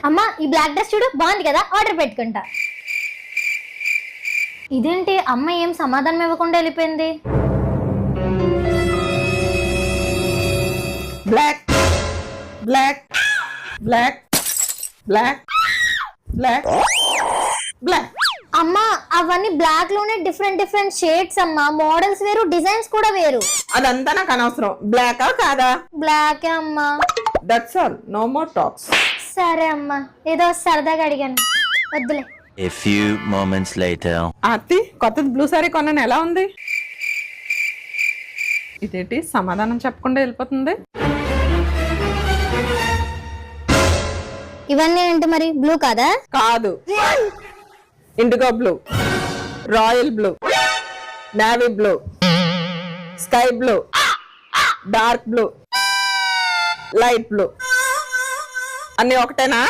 అమ్మా ఈ black dress చూడు బాగుంది కదా, ఆర్డర్ పెట్టుకుంటా. ఇదేంటి అమ్మ ఏం సమాధానం ఇవ్వకుండా వెళ్ళిపోయింది? Black black black black black black. అమ్మా అవన్నీ బ్లాక్ లోనే డిఫరెంట్ డిఫరెంట్ షేడ్స్ అమ్మా, మోడల్స్ వేరు, డిజైన్స్ కూడా వేరు. అదంతా నాకు అనవసరం. బ్లాకా కాదా? బ్లాకే అమ్మా. That's all, no more talks. సరే అమ్మా, ఏదో సరదాగా అడిగాను, వద్దులే. A few moments later. Aarti, కొత్తది బ్లూ సారీ కొన్నాను, ఎలా ఉంది? ఇదేంటి సమాధానం చెప్పకుండా వెళ్ళిపోతుంది? ఇవన్నీ ఏంటి మరి, బ్లూ కాదా? కాదు, IndiGo blue, royal blue, navy blue, sky blue, dark blue, light blue. అన్ని ఒకటేనా?